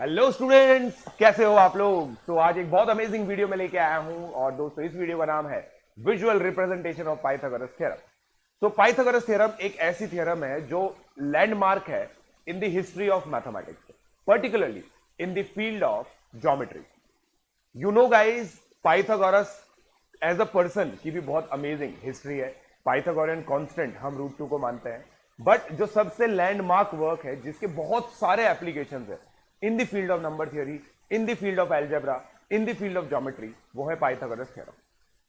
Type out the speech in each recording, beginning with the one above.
Hello students, कैसे हो आप लोग। तो आज एक बहुत अमेजिंग वीडियो में लेके आया हूं और दोस्तों इस वीडियो का नाम है visual representation of Pythagoras theorem. तो पाइथागोरस थ्योरम एक ऐसी थ्योरम है जो लैंडमार्क है in the history of mathematics, particularly in the field of geometry. You know guys, Pythagoras as a person की भी बहुत अमेजिंग हिस्ट्री है। पाइथागोरियन कांस्टेंट हम रूट 2 को मानते हैं, बट जो सबसे लैंडमार्क वर्क है जिसके बहुत सारे एप्लीकेशंस है in the field of number theory, in the field of algebra, in the field of geometry, वो है पाइथागोरस थ्योरम।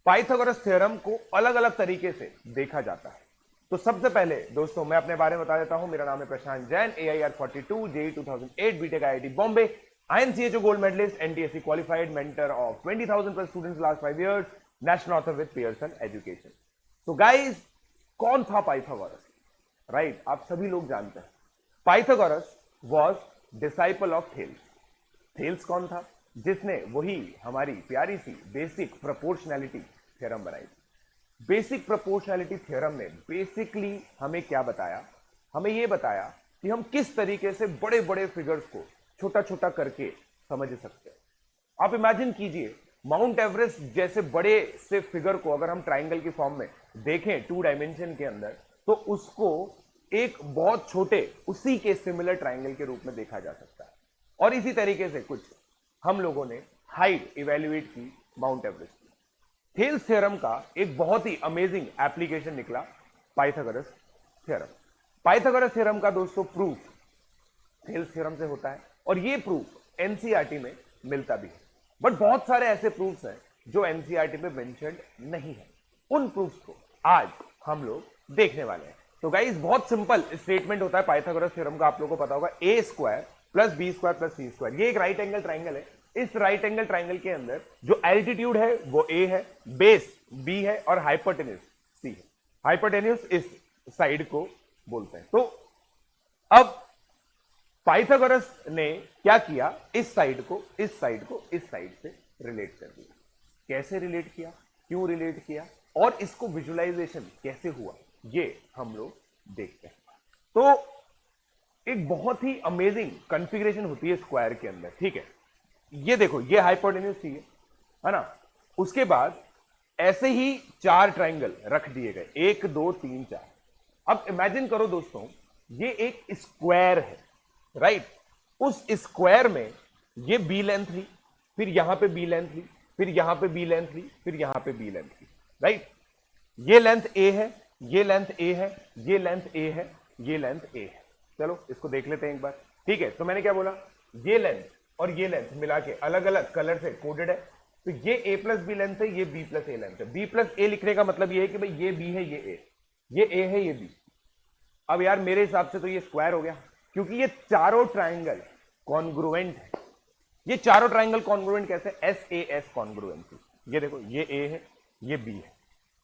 पाइथागोरस थ्योरम को अलग अलग तरीके से देखा जाता है। तो सबसे पहले दोस्तों मैं अपने बारे में बता देता हूं। मेरा नाम है Prashant Jain, AIR42, JEE 2008, B Tech IIT Bombay, INCHO gold medalist, NTSC qualified, mentor of 20,000 plus students last 5 years, national author with Pearson education. तो गाइज, कौन था पाइथागोरस? राइट, आप सभी लोग जानते हैं Pythagoras was disciple of Thales. Thales कौन था? जिसने वही हमारी प्यारी सी बेसिक प्रोपोर्शनैलिटी थ्योरम बनाई। बेसिक प्रोपोर्शनैलिटी थ्योरम ने बेसिकली हमें क्या बताया? हमें यह बताया कि हम किस तरीके से बड़े बड़े फिगर्स को छोटा छोटा करके समझ सकते हैं। आप इमेजिन कीजिए, माउंट एवरेस्ट जैसे बड़े से फिगर को अगर हम ट्राइंगल की फॉर्म में देखें 2 डायमेंशन के अंदर, तो उसको एक बहुत छोटे उसी के सिमिलर ट्राइंगल के रूप में देखा जा सकता है। और इसी तरीके से कुछ हम लोगों ने हाइट इवेल्युएट की माउंट एवरेस्ट की। थेल्स थ्योरम का एक बहुत ही अमेजिंग एप्लीकेशन निकला पाइथागोरस थ्योरम। पाइथागोरस थ्योरम का दोस्तों प्रूफ थेल्स थ्योरम से होता है और ये प्रूफ एनसीईआरटी में मिलता भी है। बट बहुत सारे ऐसे प्रूफ्स हैं जो एनसीईआरटी में मेंशन्ड नहीं है। उन प्रूफ्स को आज हम लोग देखने वाले हैं। तो गाइस, बहुत सिंपल स्टेटमेंट होता है पाइथागोरस थ्योरम का, आप लोगों को पता होगा, A square plus B square plus C square. ये एक राइट एंगल ट्राइंगल है। इस राइट एंगल ट्राइंगल के अंदर जो एल्टीट्यूड है वो ए है, बेस बी है और हाइपोटेन्यूज सी है। हाइपोटेन्यूज इस साइड को बोलते हैं। तो अब पाइथागोरस ने क्या किया? इस साइड को इस साइड से रिलेट कर दिया। कैसे रिलेट किया, क्यों रिलेट किया और इसको विजुअलाइजेशन कैसे हुआ, ये हम लोग देखते हैं। तो एक बहुत ही अमेजिंग कॉन्फ़िगरेशन होती है स्क्वायर के अंदर, ठीक है। ये देखो, ये हाइपोटेन्यूज थी, है ना। उसके बाद ऐसे ही 4 ट्राइंगल रख दिए गए, 1 2 3 4। अब इमेजिन करो दोस्तों, ये एक स्क्वायर है, राइट। उस स्क्वायर में ये बी लेंथ ली, फिर यहां पे बी लेंथ ली, फिर यहां पे बी लेंथ ली, फिर यहां पे बी लेंथ ली, राइट। ये लेंथ ए है, ये लेंथ ए है, ये लेंथ ए है, ये लेंथ ए है। चलो इसको देख लेते हैं एक बार, ठीक है। तो मैंने क्या बोला? ये लेंथ और ये लेंथ मिला के अलग अलग कलर से कोडेड है। तो ये ए प्लस बी लेंथ है, ये बी प्लस ए लेंथ है। बी प्लस ए लिखने का मतलब ये है कि भाई ये बी है, ये ए है, ये बी। अब यार मेरे हिसाब से तो ये स्क्वायर हो गया, क्योंकि ये चारों ट्राइंगल कॉन्ग्रुएंट है। ये चारों ट्राइंगल कॉन्ग्रुएंट कैसे? SAS congruency. ये देखो, ये ए है, ये बी है,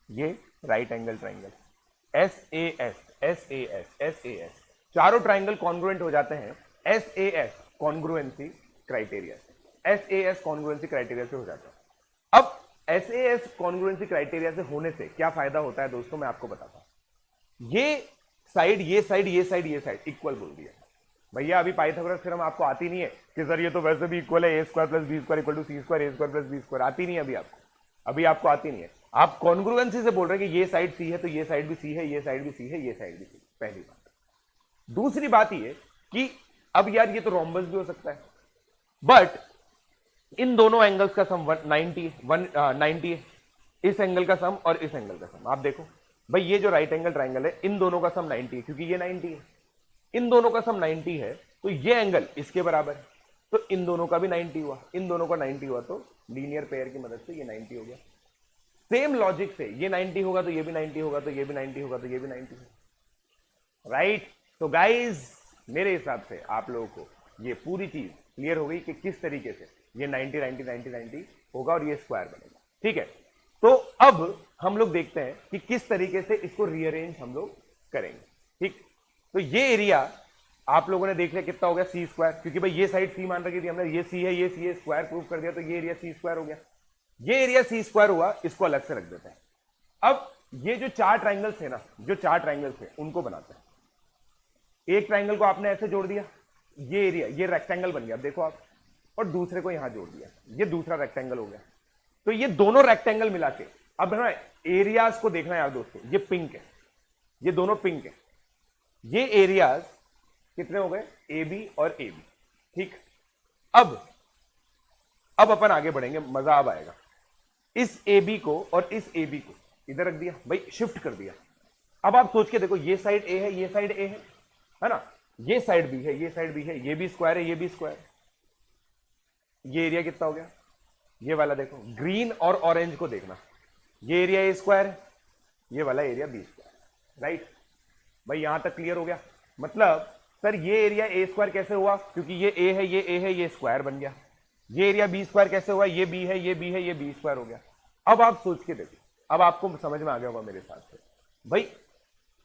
ये राइट एंगल ट्राइंगल, SAS चारों ट्राइंगल कॉन्ग्रुएंट हो जाते हैं SAS कॉन्ग्रुएंसी क्राइटेरिया से। SAS कॉन्ग्रुएंसी क्राइटेरिया से हो जाता है। अब SAS कॉन्ग्रुएंसी क्राइटेरिया से होने से क्या फायदा होता है दोस्तों, मैं आपको बताता हूं। ये साइड, ये साइड, ये साइड, ये साइड इक्वल बोल दिया भैया। अभी पाइथागोरस थ्योरम आपको आती नहीं है कि सर ये तो वैसे भी इक्वल है, A square plus B square equal to C square, A square plus B square. आती नहीं है अभी आपको आती नहीं है। आप कॉन्ग्रुएंसी से बोल रहे हैं कि ये साइड सी है तो ये साइड भी सी है, ये साइड भी सी है, ये साइड भी सी। पहली बात। दूसरी बात ये कि अब यार ये तो रोम्बस भी हो सकता है, बट इन दोनों एंगल्स का सम 190 है। इस एंगल का सम और इस एंगल का सम आप देखो भाई, ये जो राइट एंगल ट्राइंगल है, इन दोनों का सम 90 है, क्योंकि ये 90 है। इन दोनों का सम 90 है, तो ये एंगल इसके बराबर है, तो इन दोनों का भी 90 हुआ, इन दोनों का 90 हुआ, तो लीनियर पेयर की मदद से ये 90 हो गया। सेम लॉजिक से ये 90 होगा तो ये भी 90 होगा, तो ये भी 90 होगा, तो ये भी 90 होगा, राइट। तो गाइज, मेरे हिसाब से आप लोगों को ये पूरी चीज क्लियर हो गई कि किस तरीके से ये 90 90 90 90 होगा और ये स्क्वायर बनेगा, ठीक है। तो अब हम लोग देखते हैं कि किस तरीके से इसको रीअरेंज हम लोग करेंगे, ठीक। तो ये एरिया आप लोगों ने देख लिया कितना हो गया, सी स्क्वायर, क्योंकि भाई ये साइड सी मान रखी थी हमने, ये सी है, ये सी है, स्क्वायर प्रूफ कर दिया, तो ये एरिया सी स्क्वायर हो गया। ये एरिया सी स्क्वायर हुआ, इसको अलग से रख देते हैं। अब ये जो 4 ट्राइंगल्स थे ना, जो 4 ट्राइंगल्स थे उनको बनाते हैं। एक ट्राइंगल को आपने ऐसे जोड़ दिया, ये एरिया, ये रेक्टेंगल बन गया, अब देखो आप, और दूसरे को यहां जोड़ दिया, ये दूसरा रेक्टेंगल हो गया। तो ये दोनों रेक्टेंगल मिला के अब ना एरियाज को देखना यार दोस्तों, ये पिंक है, ये दोनों पिंक है, ये एरियाज कितने हो गए, ए बी और ए बी। ठीक, अब अपन आगे बढ़ेंगे, मजा अब आएगा। इस ए बी को और इस ए बी को इधर रख दिया भाई, शिफ्ट कर दिया। अब आप सोच के देखो, ये साइड ए है, ये साइड ए है ना, ये साइड बी है, ये साइड बी है, ये भी स्क्वायर है, ये भी स्क्वायर। ये एरिया कितना हो गया, ये वाला देखो, ग्रीन और ऑरेंज को देखना, ये एरिया ए स्क्वायर है, ये वाला एरिया बी स्क्वायर, राइट भाई, यहां तक क्लियर हो गया। मतलब सर ये एरिया ए स्क्वायर कैसे हुआ, क्योंकि ये ए है, ये ए है, ये स्क्वायर बन गया। ये एरिया बी स्क्वायर कैसे हुआ, ये बी है, ये बी है, ये बी स्क्वायर हो गया। अब आप सोच के देखो, अब आपको समझ में आ गया होगा मेरे साथ से भाई,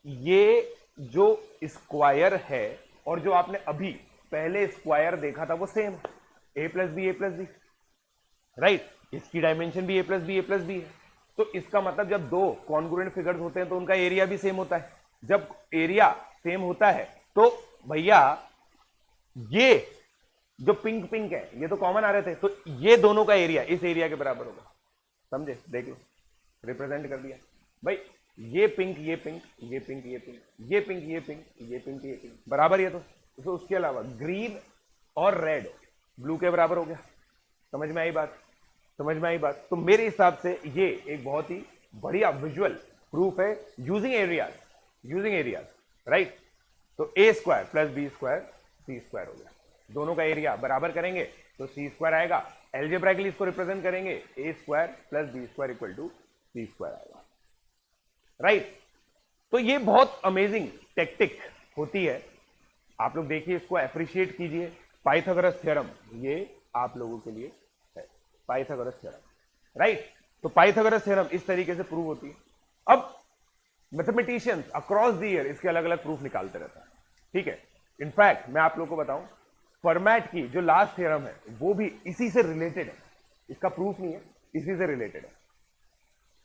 ये जो स्क्वायर है और जो आपने अभी पहले स्क्वायर देखा था वो सेम, ए प्लस बी, ए प्लस बी, राइट। इसकी डायमेंशन भी ए प्लस बी, ए प्लस बी है। तो इसका मतलब जब दो कॉन्ग्रुएंट फिगर्स होते हैं तो उनका एरिया भी सेम होता है। जब एरिया सेम होता है तो भैया ये जो पिंक पिंक है ये तो कॉमन आ रहे थे, तो ये दोनों का एरिया इस एरिया के बराबर होगा। समझे, देख लो, रिप्रेजेंट कर दिया भाई, ये पिंक, ये पिंक, ये पिंक, ये पिंक, ये पिंक, ये पिंक, ये पिंक, ये पिंक बराबर, ये तो उसके अलावा ग्रीन और रेड ब्लू के बराबर हो गया। समझ में आई बात, समझ में आई बात। तो मेरे हिसाब से ये एक बहुत ही बढ़िया विजुअल प्रूफ है using areas, using areas, right. तो ए स्क्वायर प्लस बी स्क्वायर सी स्क्वायर हो गया, दोनों का एरिया बराबर करेंगे तो सी स्क्वायर आएगा। एल्जेब्राइकली इसको रिप्रेजेंट करेंगे, A square plus B square equal to C square आएगा, राइट। तो ये बहुत अमेजिंग टेक्टिक होती है, आप लोग देखिए, इसको एप्रिशिएट कीजिए। पाइथागोरस थ्योरम ये आप लोगों के लिए है, पाइथागोरस थ्योरम, राइट। तो पाइथागोरस थ्योरम इस तरीके से प्रूव होती है। अब मैथमेटिशियंस अक्रॉस द ईयर इसके अलग अलग प्रूफ निकालते रहता है, ठीक है। इनफैक्ट मैं आप लोगों को बताऊं, फॉर्मेट की जो लास्ट थ्योरम है वो भी इसी से रिलेटेड है, इसका प्रूफ नहीं है, इसी से रिलेटेड है।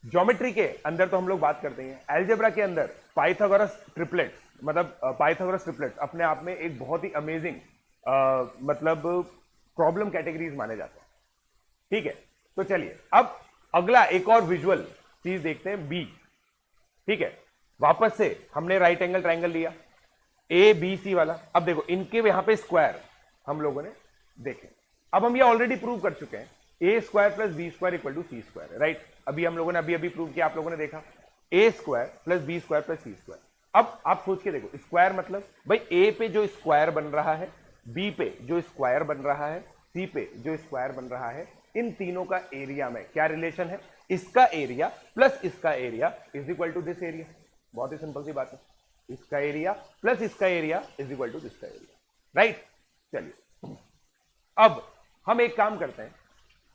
ज्योमेट्री के अंदर तो हम लोग बात करते हैं, अलजेब्रा के अंदर पाइथागोरस ट्रिपलेट्स, मतलब पाइथागोरस ट्रिपलेट्स अपने आप में एक बहुत ही अमेजिंग मतलब प्रॉब्लम कैटेगरीज माने जाते हैं, ठीक है। तो चलिए अब अगला एक और विजुअल चीज देखते हैं, बी, ठीक है। वापस से हमने राइट एंगल ट्राइंगल लिया, ए बी सी वाला। अब देखो इनके यहां पे स्क्वायर हम लोगों ने देखे, अब हम ये ऑलरेडी प्रूव कर चुके हैं, A square plus B square equal to C square, right. अभी हम लोगों ने अभी प्रूव किया, आप लोगों ने देखा, A square plus B square plus C square. अब आप सोच के देखो, स्क्वायर मतलब भाई ए पे जो स्क्वायर बन रहा है, बी पे जो स्क्वायर बन रहा है, सी पे जो स्क्वायर बन रहा है, इन तीनों का एरिया में क्या रिलेशन है, इसका एरिया प्लस इसका area is equal to this area. बहुत ही सिंपल सी बात है, इसका एरिया प्लस इसका area is equal to this area, right. चलिए अब हम एक काम करते हैं,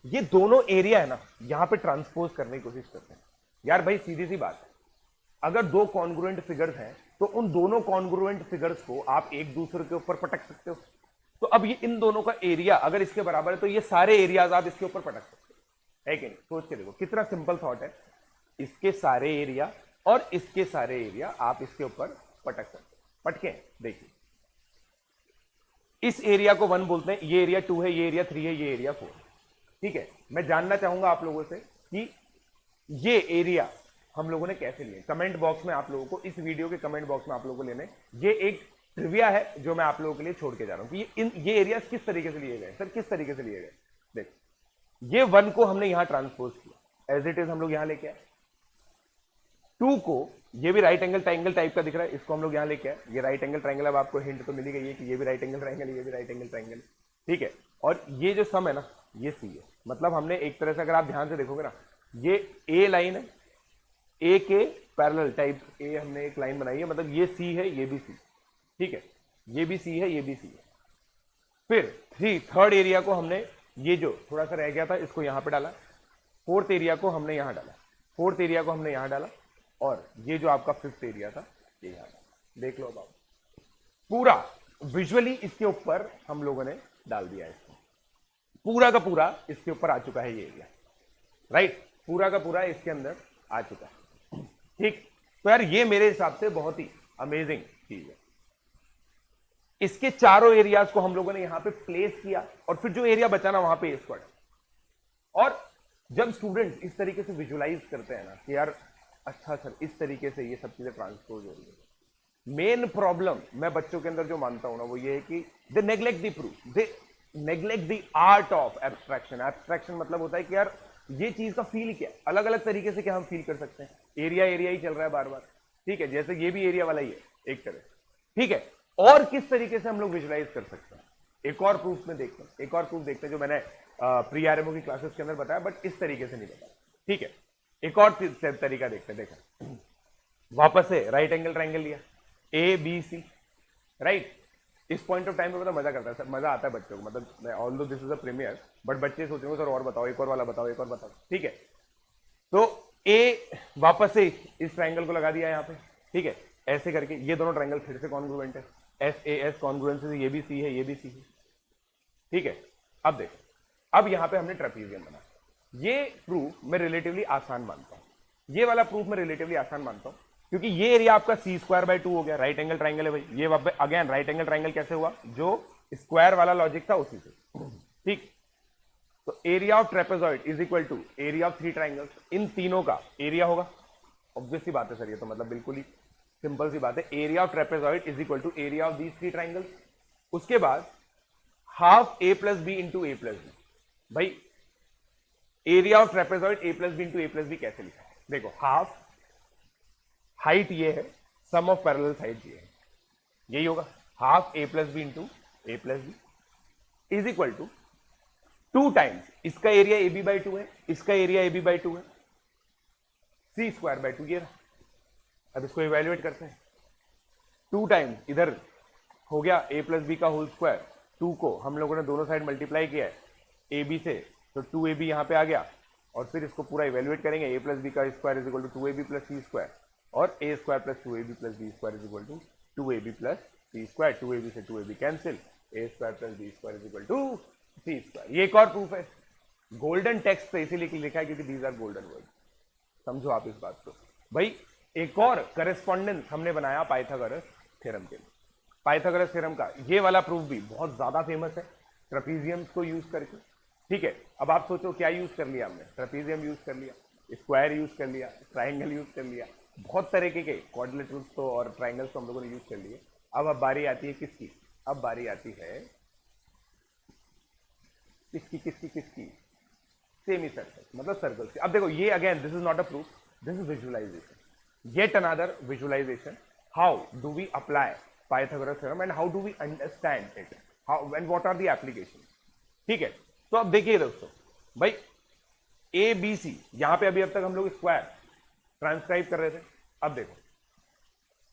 ये दोनों एरिया है ना, यहां पे ट्रांसपोज करने की कोशिश करते हैं। यार भाई सीधी सी बात है, अगर दो कॉन्ग्रुएंट फिगर्स हैं तो उन दोनों कॉन्ग्रुएंट फिगर्स को आप एक दूसरे के ऊपर पटक सकते हो। तो अब ये इन दोनों का एरिया अगर इसके बराबर है तो ये सारे एरियाज आप इसके ऊपर पटक सकते हो, है कि नहीं। सोच के देखो कितना सिंपल थॉट है, इसके सारे एरिया और इसके सारे एरिया आप इसके ऊपर पटक सकते हो। पटके देखिए, इस एरिया को 1 बोलते हैं, ये एरिया 2 है, ये एरिया 3 है, ये एरिया 4, ठीक है। मैं जानना चाहूंगा आप लोगों से कि ये एरिया हम लोगों ने कैसे लिए। कमेंट बॉक्स में आप लोगों को, इस वीडियो के कमेंट बॉक्स में आप लोगों को लेने, ये एक ट्रिविया है जो मैं आप लोगों के लिए छोड़ के जा रहा हूं कि ये एरिया किस तरीके से लिए गए। सर किस तरीके से लिए गए, देख, ये 1 को हमने यहां ट्रांसपोज किया, एज इट इज हम लोग यहां लेके आए। 2 को, ये भी राइट एंगल ट्राइंगल टाइप का दिख रहा है, इसको हम लोग यहां लेके आए, ये राइट एंगल ट्राइंगल। अब आपको हिंट तो मिली गई है कि ये भी राइट एंगल ट्राइंगल, ये भी राइट एंगल ट्राइंगल, ठीक है। और ये जो सम है ना, ये सी है, मतलब हमने एक तरह से, अगर आप ध्यान से देखोगे ना, ये ए लाइन है, ए के पैरेलल टाइप ए हमने एक लाइन बनाई है, मतलब ये सी है, ये भी सी, ठीक है, ये भी सी है, ये भी सी है। फिर थर्ड एरिया को हमने, ये जो थोड़ा सा रह गया था इसको यहां पे डाला, फोर्थ एरिया को हमने यहां डाला, फोर्थ एरिया को हमने यहां डाला, और ये जो आपका फिफ्थ एरिया था ये यहां डाला। देख लो अब आप, पूरा विजुअली इसके ऊपर हम लोगों ने डाल दिया, इसको पूरा का पूरा इसके ऊपर आ चुका है ये एरिया, राइट, पूरा का पूरा इसके अंदर आ चुका है, ठीक। तो यार ये मेरे हिसाब से बहुत ही अमेजिंग चीज है। इसके चारों एरियाज को हम लोगों ने यहां पे प्लेस किया और फिर जो एरिया बचा ना वहां पे ए स्क्वायर। और जब स्टूडेंट्स इस तरीके से विजुलाइज करते हैं ना कि यार अच्छा सर इस तरीके से ये सब चीजें ट्रांसपोज हो रही है, मेन प्रॉब्लम मैं बच्चों के अंदर जो मानता हूं ना वो ये है कि they neglect the proof, they neglect the art of abstraction. Abstraction मतलब होता है कि यार ये चीज का फील क्या, अलग अलग तरीके से क्या हम फील कर सकते हैं। एरिया एरिया ही चल रहा है बार बार, ठीक है, जैसे ये भी एरिया वाला ही है एक तरह, ठीक है। और किस तरीके से हम लोग विजुलाइज कर सकते हैं, एक और प्रूफ में देखते हैं, एक और प्रूफ देखते हैं जो मैंने प्री आरएमओ की क्लासेस के अंदर बताया, बट इस तरीके से नहीं बताया, ठीक है। एक और तरीका देखते हैं, देखा वापस से राइट एंगल ट्राइंगल लिया ए बी सी, राइट। इस पॉइंट ऑफ टाइम पे मतलब मजा करता है सर, मजा आता है बच्चों को, मतलब although this is a premier, but बच्चे सोचेंगे सर और बताओ, एक और वाला बताओ, एक और बताओ, ठीक है। तो ए वापस से इस ट्राइंगल को लगा दिया यहां पे, ठीक है, ऐसे करके ये दोनों ट्राइंगल फिर से कॉन्ग्रुएंट है, एस ए एस कॉन्ग्रुएंस से ये भी सी है, ये भी सी है, ठीक है। अब देखो, अब यहां पे हमने ट्रेपीजियम बना, ये प्रूफ मैं रिलेटिवली आसान मानता हूं, ये वाला प्रूफ मैं रिलेटिवली आसान मानता हूं क्योंकि ये एरिया आपका सी स्क्वायर बाय 2 हो गया, राइट एंगल ट्राइंगल है भाई, ये अगेन राइट एंगल ट्राइंगल कैसे हुआ, जो स्क्वायर वाला लॉजिक था उसी से, ठीक। तो area of trapezoid is equal to area of 3 triangles, इन तीनों का एरिया होगा, ऑब्वियस सी बात है सर, ये तो मतलब बिल्कुल ही सिंपल सी बात है, area of trapezoid is equal to area of these 3 triangles. उसके बाद half A plus B into A plus B, भाई area of trapezoid A plus B into A plus B कैसे लिखा है, देखो हाफ हाइट ये है, सम ऑफ पैरेलल साइड ये है, यही होगा, half A plus B into A plus B is equal to 2 times इसका एरिया ए बी बाई 2 है, इसका एरिया ए बी बाई 2 है, सी स्क्वायर बाई 2 ये रहा। अब इसको इवेल्युएट करते हैं, 2 टाइम्स इधर हो गया ए प्लस बी का होल स्क्वायर, 2 को हम लोगों ने दोनों साइड मल्टीप्लाई किया है ए बी से, तो 2 ए बी यहां पे आ गया, और फिर इसको पूरा इवेल्युएट करेंगे, ए प्लस बी का square is equal to 2 A B plus C square, और A square plus 2 A B plus B square is equal to 2 A B plus C square, 2 A B से 2 A B cancel, A square plus B square is equal to C square. ये एक और proof है, golden text पे इसीलिए लिखा है क्योंकि दीज आर गोल्डन वर्ड, समझो आप इस बात को भाई। एक और करेस्पॉन्डेंस हमने बनाया पाइथागोरस थ्योरम के लिए, पाइथागोरस थ्योरम का ये वाला प्रूफ भी बहुत ज्यादा फेमस है ट्रेपीजियम्स को यूज करके, ठीक है। अब आप सोचो क्या यूज कर लिया हमने, ट्रेपीजियम यूज कर लिया, स्क्वायर यूज कर लिया, ट्राइंगल यूज कर लिया, बहुत तरीके के क्वाड्रिलेटरल्स तो और ट्राइंगल्स तो हम लोगों ने यूज कर लिए। अब बारी आती है किसकी, अब बारी आती है किसकी किसकी किसकी, सेमी सर्कल मतलब सर्कल की। अब देखो ये again this is not a proof, this is visualization, yet another visualization, how do we apply Pythagoras theorem and how do we understand it, how and what are the applications, ठीक है। तो अब देखिए दोस्तों भाई, ए बी सी यहां पे अभी अब तक हम लोग स्क्वायर ट्रांसक्राइब कर रहे थे, अब देखो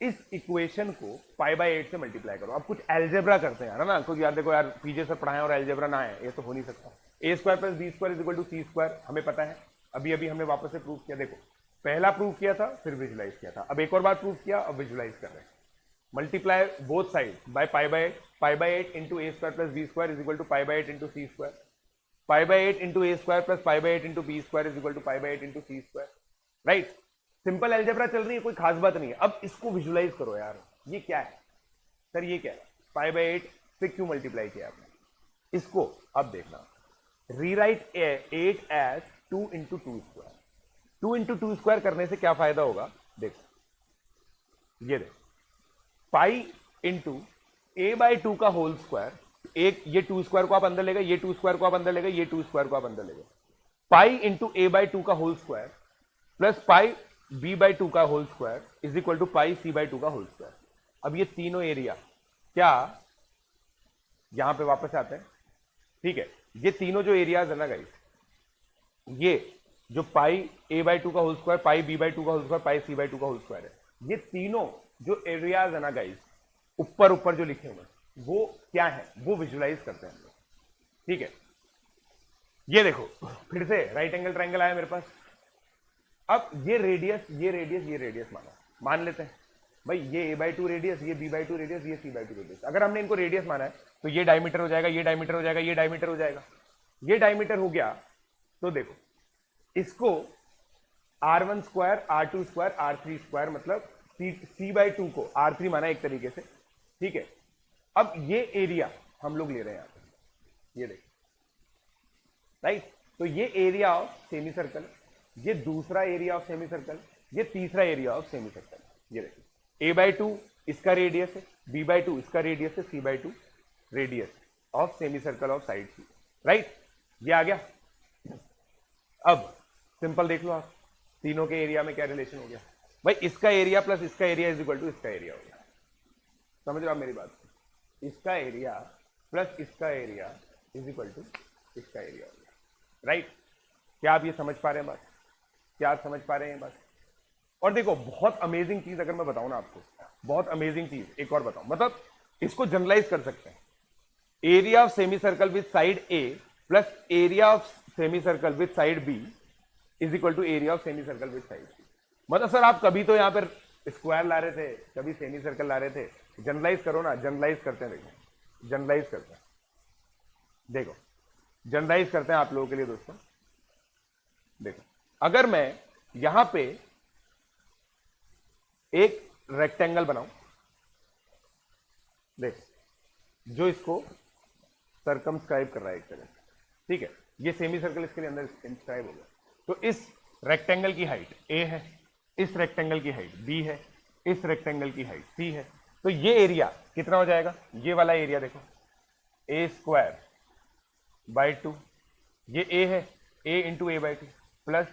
इस इक्वेशन को पाई बाय 8 से मल्टीप्लाई करो, अब कुछ एल्जेब्रा करते हैं यार, है ना, क्योंकि यार देखो यार पीछे से पढ़ाए और एल्जेब्रा ना है, ये तो हो नहीं सकता। A square plus B square is equal to C square हमें पता है, अभी अभी हमने वापस से प्रूव किया, देखो पहला प्रूव किया था फिर विजुलाइज किया था, अब एक और बार प्रूव किया, अब विजुलाइज कर रहे हैं, multiply both side by pi by 8 into A square plus B square is equal to pi by 8 into C square, pi by 8 into A square plus pi by 8 into B square is equal to pi by 8 into C square, right. Simple algebra चल रही है, कोई खास बात नहीं है। अब इसको विजुलाइज करो यार, ये क्या है सर, ये क्या है, पाई बाय 8 से क्यों मल्टीप्लाई किया आपने, इसको अब देखना, rewrite 8 as 2 into 2 square, 2 into 2 square करने से क्या फायदा होगा, देखो ये देखो पाई इंटू ए बाई 2 का होल स्क्वायर, एक ये 2 स्क्वायर को आप अंदर लेगा, ये 2 स्क्वायर को आप अंदर लेगा, ये 2 स्क्वायर को आप अंदर लेगा, पाई इंटू ए बाई 2 का whole square plus pi B by 2 का whole square is equal to pi C by 2 का होल स्क्वायर। अब ये तीनों एरिया क्या यहां पे वापस आते हैं, ठीक है, ये तीनों जो एरियाज है ना गाइस, ये जो पाई ए बाई 2 का whole square, pi B by 2 का whole square, pi C by 2 का होल स्क्वायर है, ये तीनों जो एरियाज है ना गाइस, ऊपर ऊपर जो लिखे हुए वो क्या है, वो विजुलाइज करते हैं हम लोग, ठीक है। ये देखो फिर से राइट एंगल ट्राइंगल आया मेरे पास, अब ये रेडियस ये रेडियस ये रेडियस मान लेते हैं भाई, ये ए बाई 2 रेडियस, ये बी बाई 2 रेडियस, ये सी बाई 2 रेडियस, अगर हमने इनको रेडियस माना है तो ये डायमीटर हो जाएगा, ये डायमीटर हो जाएगा, ये डायमीटर हो जाएगा, ये डायमीटर हो गया, तो देखो इसको R1 square R2 square R3 square मतलब सी बाई 2 को R3 माना एक तरीके से, ठीक है, अब ये एरिया हम लोग ले रहे हैं यहां पे, ये देखो, राइट। तो ये एरिया ऑफ सेमी सर्कल, ये दूसरा एरिया ऑफ सेमी सर्कल, ये तीसरा एरिया ऑफ सेमी सर्कल। ये देखो a/2 इसका रेडियस है, b/2 इसका रेडियस है, c/2 radius of semi circle of side C, right. ये आ गया। अब सिंपल देख लो आप, तीनों के एरिया में क्या रिलेशन हो गया भाई, इसका एरिया प्लस इसका एरिया इज इक्वल टू इसका एरिया हो गया। समझ रहे हो आप मेरी बात, इसका एरिया प्लस इसका एरिया इज इक्वल टू इसका एरिया हो गया, राइट। क्या आप ये समझ पा रहे हैं बात, क्या आप समझ पा रहे हैं बात? और देखो बहुत अमेजिंग चीज अगर मैं बताऊं ना आपको, बहुत अमेजिंग चीज एक और बताऊं, मतलब इसको जनरलाइज कर सकते हैं, area of semi circle with side A plus area of semi circle with side B is equal to area of semi circle with side C. मतलब सर आप कभी तो यहां पर स्क्वायर ला रहे थे, कभी सेमी सर्कल ला रहे थे, जनरलाइज करो ना, जनरलाइज करते हैं, देखो जनरलाइज करते हैं, देखो जनरलाइज करते हैं आप लोगों के लिए दोस्तों। देखो अगर मैं यहां पे एक रेक्टेंगल बनाऊं, देखो जो इसको सर्कमस्क्राइब कर रहा है एक तरह से, ठीक है, ये सेमी सर्कल इसके अंदर इंस्क्राइब हो गया। तो इस रेक्टेंगल की हाइट a है, इस रेक्टेंगल की हाइट b है, इस रेक्टेंगल की हाइट c है। तो ये एरिया कितना हो जाएगा, ये वाला एरिया देखो a² बाई 2, ये a है, a into a by 2 plus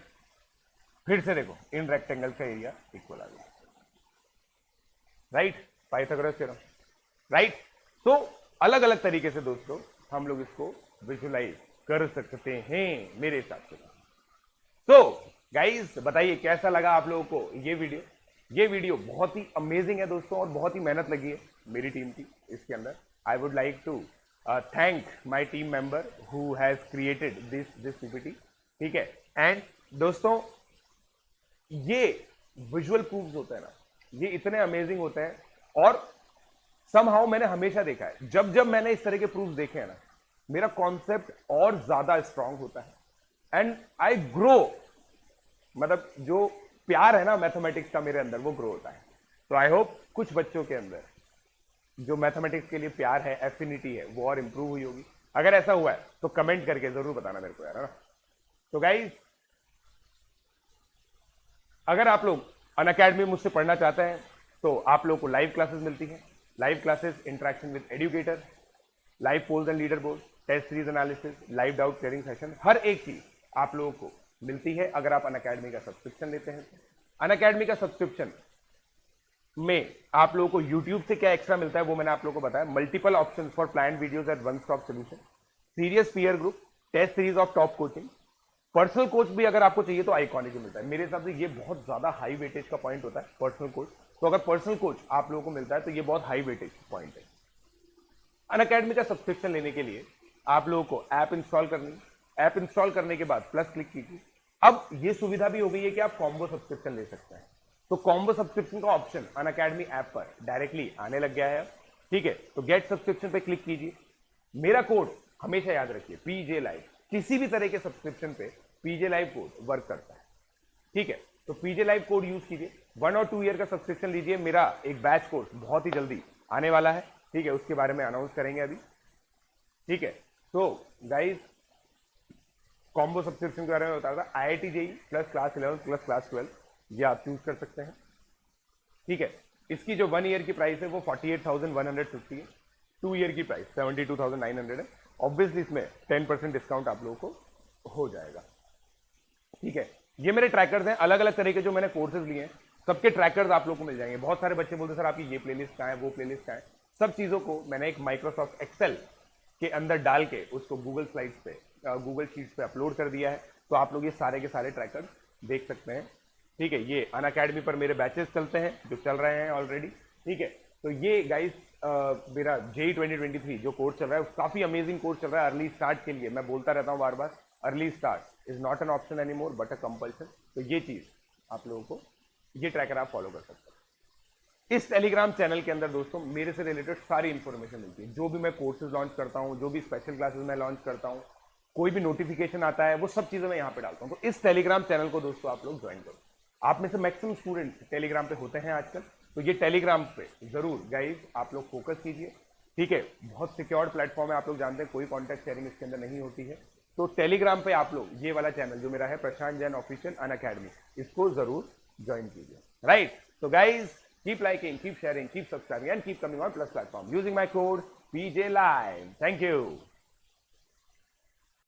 फिर से देखो इन रेक्टेंगल का एरिया इक्वल आ गया, राइट, पाइथागोरस थ्योरम, राइट। तो अलग अलग तरीके से दोस्तों हम लोग इसको विजुलाइज कर सकते हैं मेरे हिसाब से। तो गाइस बताइए कैसा लगा आप लोगों को ये वीडियो। ये वीडियो बहुत ही अमेजिंग है दोस्तों, और बहुत ही मेहनत लगी है मेरी टीम की इसके अंदर। I would like to thank my team member who has created this PPT, ठीक है। एंड दोस्तों ये विजुअल प्रूफ्स होते हैं ना, ये इतने अमेजिंग होते हैं, और समहाउ मैंने हमेशा देखा है जब जब मैंने इस तरह के प्रूफ्स देखे हैं ना, मेरा कॉन्सेप्ट और ज्यादा स्ट्रांग होता है एंड आई ग्रो, मतलब जो प्यार है ना मैथमेटिक्स का मेरे अंदर वो ग्रो होता है। तो आई होप कुछ बच्चों के अंदर जो मैथमेटिक्स के लिए प्यार है, एफिनिटी है, वो और इंप्रूव हुई होगी। अगर ऐसा हुआ है तो कमेंट करके जरूर बताना मेरे को यार, है ना। तो गाइज अगर आप लोग अनअकैडमी मुझसे पढ़ना चाहते हैं तो आप लोगों को लाइव क्लासेस मिलती है, live classes, interaction with educator, live polls and leaderboard, test series analysis, live doubt clearing session, हर एक चीज आप लोगों को मिलती है अगर आप अनअकैडमी का सब्सक्रिप्शन लेते हैं। अनअकैडमी का सब्सक्रिप्शन में आप लोगों को यूट्यूब से क्या एक्स्ट्रा मिलता है वो मैंने आप लोगों को बताया, multiple option for planned videos at one stop solution, serious peer group, test series of top coaching, personal coach भी अगर आपको चाहिए तो आइकॉनिक मिलता है। मेरे हिसाब से ये बहुत ज्यादा हाई वेटेज का पॉइंट होता है पर्सनल कोच, तो अगर पर्सनल कोच आप लोगों को मिलता है तो ये बहुत हाई वेटेज पॉइंट है। अनअकैडमी का सब्सक्रिप्शन लेने के लिए आप लोगों को ऐप इंस्टॉल करनी, ऐप इंस्टॉल करने के बाद प्लस क्लिक कीजिए। अब ये सुविधा भी हो गई है कि आप कॉम्बो सब्सक्रिप्शन ले सकते हैं, तो कॉम्बो सब्सक्रिप्शन का ऑप्शन अनअकैडमी ऐप पर डायरेक्टली आने लग गया है, ठीक है। तो गेट सब्सक्रिप्शन पे क्लिक कीजिए, मेरा कोड हमेशा याद रखिए पीजे लाइव, किसी भी तरह के सब्सक्रिप्शन पे पीजे लाइव कोड वर्क करता है, ठीक है। तो पीजे लाइव कोड यूज कीजिए, 1 और 2 ईयर का सब्सक्रिप्शन लीजिए। मेरा एक बैच कोर्स बहुत ही जल्दी आने वाला है, ठीक है, उसके बारे में अनाउंस करेंगे अभी, ठीक है। तो गाइस कॉम्बो सब्सक्रिप्शन के बारे में बता था, IIT JEE plus class 11 plus class 12 ये आप चूज कर सकते हैं, ठीक है। इसकी जो 1 ईयर की प्राइस है वो 48,150 है, 2 ईयर की प्राइस 72,900 है। ऑब्वियसली इसमें 10% डिस्काउंट आप लोगों को हो जाएगा, ठीक है। ये मेरे ट्रैकर्स हैं, अलग अलग तरह के जो मैंने कोर्सेज लिए हैं सबके ट्रैकर्स आप लोगों को मिल जाएंगे। बहुत सारे बच्चे बोलते सर आपकी ये प्लेलिस्ट कहाँ है, वो प्लेलिस्ट कहाँ है, सब चीजों को मैंने एक माइक्रोसॉफ्ट एक्सेल के अंदर डाल के उसको गूगल स्लाइड्स पे, गूगल शीट्स पे अपलोड कर दिया है। तो आप लोग ये सारे के सारे ट्रैकर्स देख सकते हैं, ठीक है। ये अनअकैडमी पर मेरे बैचेस चलते हैं जो चल रहे हैं ऑलरेडी, ठीक है। तो ये गाइस मेरा JEE 2023 जो कोर्स चल रहा है काफी अमेजिंग कोर्स चल रहा है अर्ली स्टार्ट के लिए। मैं बोलता रहता हूँ बार बार, early start is not an option any more but a compulsion. तो ये चीज आप लोगों को, ये ट्रैकर आप फॉलो कर सकते हैं। इस टेलीग्राम चैनल के अंदर दोस्तों मेरे से रिलेटेड सारी इंफॉर्मेशन मिलती है, जो भी मैं कोर्सेज लॉन्च करता हूँ, जो भी स्पेशल क्लासेस मैं लॉन्च करता हूँ, कोई भी नोटिफिकेशन आता है, वो सब चीजें मैं यहाँ पे डालता हूँ। तो इस टेलीग्राम चैनल को दोस्तों आप लोग ज्वाइन करो। आप में से मैक्सिमम स्टूडेंट टेलीग्राम पे होते हैं आजकल, तो ये टेलीग्राम पे जरूर गाइज आप लोग फोकस कीजिए, ठीक है, बहुत सिक्योर्ड प्लेटफॉर्म है, आप लोग जानते हैं कोई कॉन्टेक्ट शेयरिंग इसके अंदर नहीं होती है। तो टेलीग्राम पे आप लोग ये वाला चैनल जो मेरा है प्रशांत जैन ऑफिशियल अनअकैडमी, इसको जरूर ज्वाइन कीजिए, राइट। तो guys keep liking, keep sharing, keep subscribing and keep coming on plus platform using my code PJ Live। Thank you.